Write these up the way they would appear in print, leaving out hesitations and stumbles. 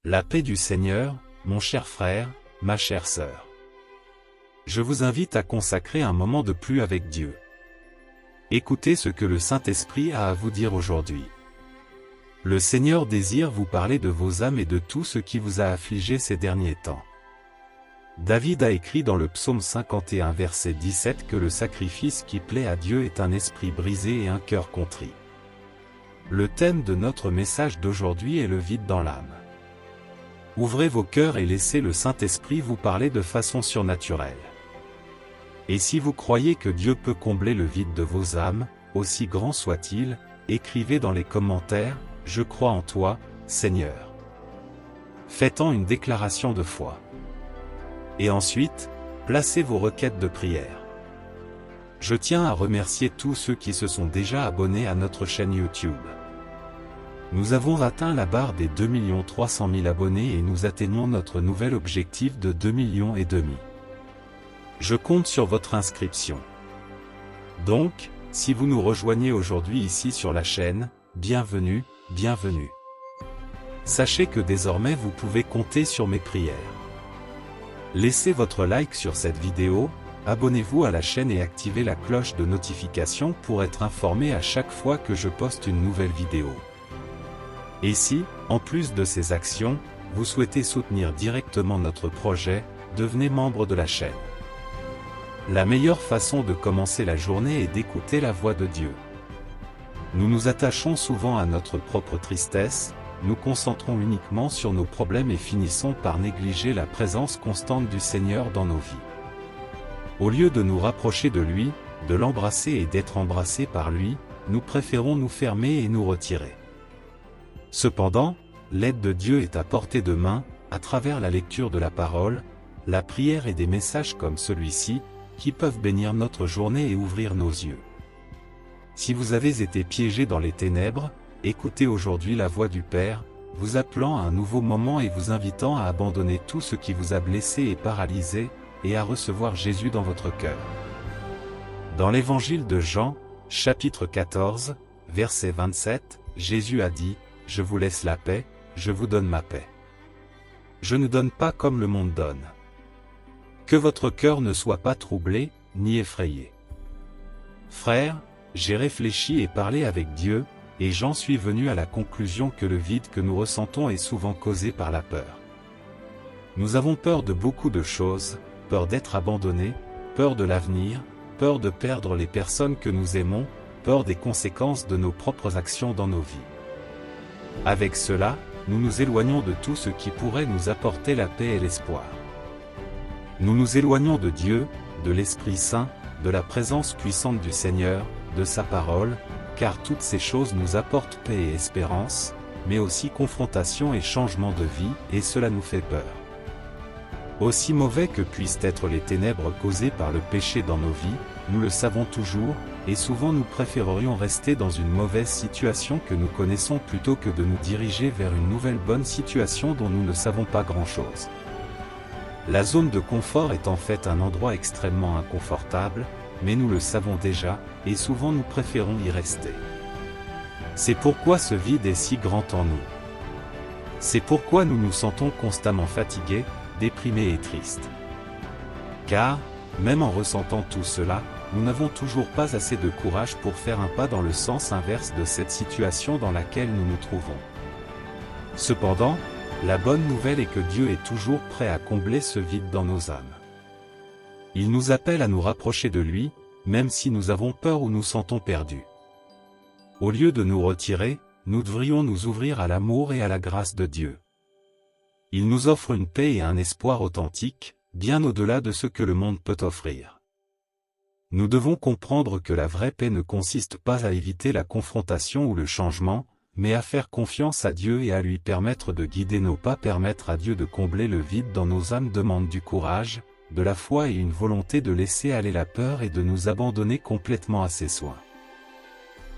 La paix du Seigneur, mon cher frère, ma chère sœur. Je vous invite à consacrer un moment de plus avec Dieu. Écoutez ce que le Saint-Esprit a à vous dire aujourd'hui. Le Seigneur désire vous parler de vos âmes et de tout ce qui vous a affligé ces derniers temps. David a écrit dans le psaume 51 verset 17 que le sacrifice qui plaît à Dieu est un esprit brisé et un cœur contrit. Le thème de notre message d'aujourd'hui est le vide dans l'âme. Ouvrez vos cœurs et laissez le Saint-Esprit vous parler de façon surnaturelle. Et si vous croyez que Dieu peut combler le vide de vos âmes, aussi grand soit-il, écrivez dans les commentaires « Je crois en toi, Seigneur ». Faites-en une déclaration de foi. Et ensuite, placez vos requêtes de prière. Je tiens à remercier tous ceux qui se sont déjà abonnés à notre chaîne YouTube. Nous avons atteint la barre des 2 300 000 abonnés et nous atteignons notre nouvel objectif de 2,5 millions. Je compte sur votre inscription. Donc, si vous nous rejoignez aujourd'hui ici sur la chaîne, bienvenue, bienvenue. Sachez que désormais vous pouvez compter sur mes prières. Laissez votre like sur cette vidéo, abonnez-vous à la chaîne et activez la cloche de notification pour être informé à chaque fois que je poste une nouvelle vidéo. Et si, en plus de ces actions, vous souhaitez soutenir directement notre projet, devenez membre de la chaîne. La meilleure façon de commencer la journée est d'écouter la voix de Dieu. Nous nous attachons souvent à notre propre tristesse, nous concentrons uniquement sur nos problèmes et finissons par négliger la présence constante du Seigneur dans nos vies. Au lieu de nous rapprocher de lui, de l'embrasser et d'être embrassés par lui, nous préférons nous fermer et nous retirer. Cependant, l'aide de Dieu est à portée de main, à travers la lecture de la parole, la prière et des messages comme celui-ci, qui peuvent bénir notre journée et ouvrir nos yeux. Si vous avez été piégé dans les ténèbres, écoutez aujourd'hui la voix du Père, vous appelant à un nouveau moment et vous invitant à abandonner tout ce qui vous a blessé et paralysé, et à recevoir Jésus dans votre cœur. Dans l'évangile de Jean, chapitre 14, verset 27, Jésus a dit, « Je vous laisse la paix, je vous donne ma paix. Je ne donne pas comme le monde donne. Que votre cœur ne soit pas troublé, ni effrayé. » Frères, j'ai réfléchi et parlé avec Dieu, et j'en suis venu à la conclusion que le vide que nous ressentons est souvent causé par la peur. Nous avons peur de beaucoup de choses, peur d'être abandonnés, peur de l'avenir, peur de perdre les personnes que nous aimons, peur des conséquences de nos propres actions dans nos vies. Avec cela, nous nous éloignons de tout ce qui pourrait nous apporter la paix et l'espoir. Nous nous éloignons de Dieu, de l'Esprit Saint, de la présence puissante du Seigneur, de sa parole, car toutes ces choses nous apportent paix et espérance, mais aussi confrontation et changement de vie, et cela nous fait peur. Aussi mauvais que puissent être les ténèbres causées par le péché dans nos vies, nous le savons toujours, et souvent nous préférerions rester dans une mauvaise situation que nous connaissons plutôt que de nous diriger vers une nouvelle bonne situation dont nous ne savons pas grand-chose. La zone de confort est en fait un endroit extrêmement inconfortable, mais nous le savons déjà, et souvent nous préférons y rester. C'est pourquoi ce vide est si grand en nous. C'est pourquoi nous nous sentons constamment fatigués, déprimés et tristes. Car, même en ressentant tout cela, nous n'avons toujours pas assez de courage pour faire un pas dans le sens inverse de cette situation dans laquelle nous nous trouvons. Cependant, la bonne nouvelle est que Dieu est toujours prêt à combler ce vide dans nos âmes. Il nous appelle à nous rapprocher de lui, même si nous avons peur ou nous sentons perdus. Au lieu de nous retirer, nous devrions nous ouvrir à l'amour et à la grâce de Dieu. Il nous offre une paix et un espoir authentiques, bien au-delà de ce que le monde peut offrir. Nous devons comprendre que la vraie paix ne consiste pas à éviter la confrontation ou le changement, mais à faire confiance à Dieu et à lui permettre de guider nos pas. Permettre à Dieu de combler le vide dans nos âmes demande du courage, de la foi et une volonté de laisser aller la peur et de nous abandonner complètement à ses soins.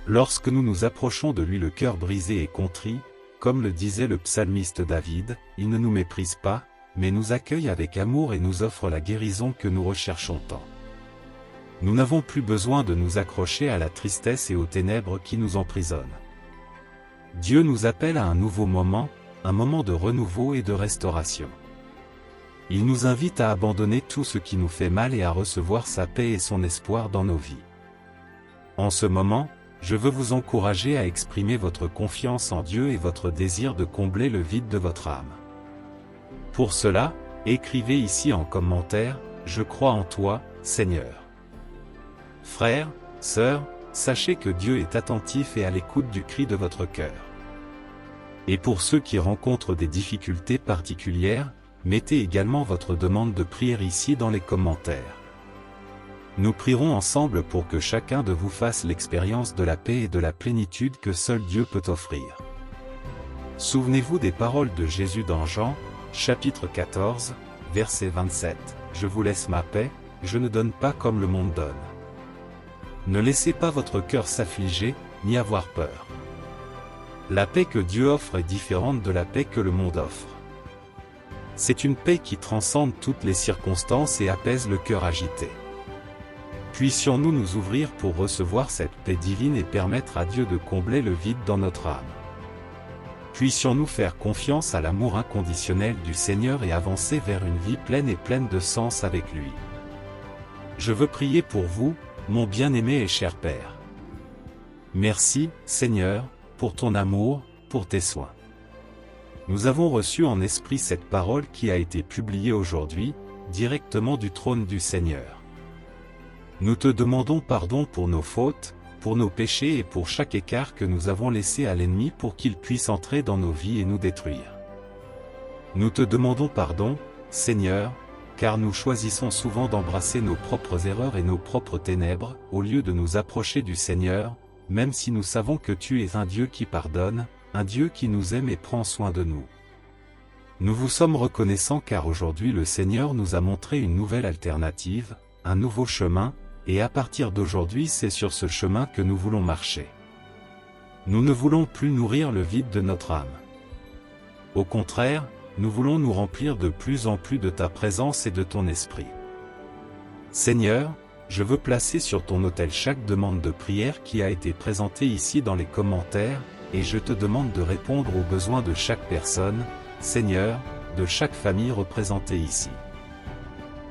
Lorsque nous nous approchons de lui le cœur brisé et contrit, comme le disait le psalmiste David, il ne nous méprise pas, mais nous accueille avec amour et nous offre la guérison que nous recherchons tant. Nous n'avons plus besoin de nous accrocher à la tristesse et aux ténèbres qui nous emprisonnent. Dieu nous appelle à un nouveau moment, un moment de renouveau et de restauration. Il nous invite à abandonner tout ce qui nous fait mal et à recevoir sa paix et son espoir dans nos vies. En ce moment, je veux vous encourager à exprimer votre confiance en Dieu et votre désir de combler le vide de votre âme. Pour cela, écrivez ici en commentaire, « Je crois en toi, Seigneur ». Frères, sœurs, sachez que Dieu est attentif et à l'écoute du cri de votre cœur. Et pour ceux qui rencontrent des difficultés particulières, mettez également votre demande de prière ici dans les commentaires. Nous prierons ensemble pour que chacun de vous fasse l'expérience de la paix et de la plénitude que seul Dieu peut offrir. Souvenez-vous des paroles de Jésus dans Jean, chapitre 14, verset 27, « Je vous laisse ma paix, je ne donne pas comme le monde donne. Ne laissez pas votre cœur s'affliger, ni avoir peur. » La paix que Dieu offre est différente de la paix que le monde offre. C'est une paix qui transcende toutes les circonstances et apaise le cœur agité. Puissions-nous nous ouvrir pour recevoir cette paix divine et permettre à Dieu de combler le vide dans notre âme. Puissions-nous faire confiance à l'amour inconditionnel du Seigneur et avancer vers une vie pleine et pleine de sens avec lui. Je veux prier pour vous, mon bien-aimé et cher Père. Merci, Seigneur, pour ton amour, pour tes soins. Nous avons reçu en esprit cette parole qui a été publiée aujourd'hui, directement du trône du Seigneur. Nous te demandons pardon pour nos fautes, pour nos péchés et pour chaque écart que nous avons laissé à l'ennemi pour qu'il puisse entrer dans nos vies et nous détruire. Nous te demandons pardon, Seigneur, car nous choisissons souvent d'embrasser nos propres erreurs et nos propres ténèbres, au lieu de nous approcher du Seigneur, même si nous savons que tu es un Dieu qui pardonne, un Dieu qui nous aime et prend soin de nous. Nous vous sommes reconnaissants car aujourd'hui le Seigneur nous a montré une nouvelle alternative, un nouveau chemin, et à partir d'aujourd'hui c'est sur ce chemin que nous voulons marcher. Nous ne voulons plus nourrir le vide de notre âme. Au contraire, nous voulons nous remplir de plus en plus de ta présence et de ton esprit. Seigneur, je veux placer sur ton autel chaque demande de prière qui a été présentée ici dans les commentaires, et je te demande de répondre aux besoins de chaque personne, Seigneur, de chaque famille représentée ici.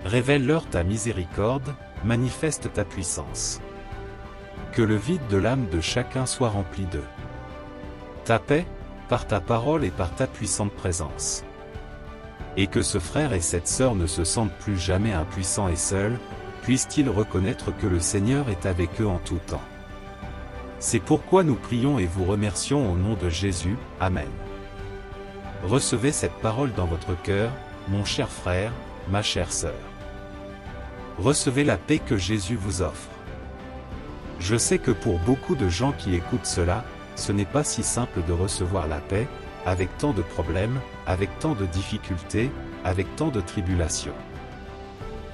Révèle-leur ta miséricorde, manifeste ta puissance. Que le vide de l'âme de chacun soit rempli de ta paix, par ta parole et par ta puissante présence. Et que ce frère et cette sœur ne se sentent plus jamais impuissants et seuls, puissent-ils reconnaître que le Seigneur est avec eux en tout temps. C'est pourquoi nous prions et vous remercions au nom de Jésus, Amen. Recevez cette parole dans votre cœur, mon cher frère, ma chère sœur. Recevez la paix que Jésus vous offre. Je sais que pour beaucoup de gens qui écoutent cela, ce n'est pas si simple de recevoir la paix, avec tant de problèmes, avec tant de difficultés, avec tant de tribulations.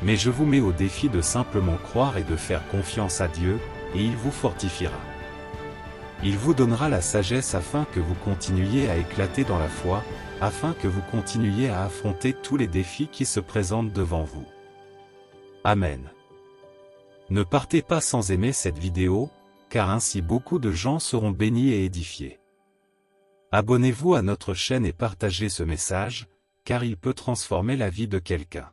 Mais je vous mets au défi de simplement croire et de faire confiance à Dieu, et il vous fortifiera. Il vous donnera la sagesse afin que vous continuiez à éclater dans la foi, afin que vous continuiez à affronter tous les défis qui se présentent devant vous. Amen. Ne partez pas sans aimer cette vidéo, car ainsi beaucoup de gens seront bénis et édifiés. Abonnez-vous à notre chaîne et partagez ce message, car il peut transformer la vie de quelqu'un.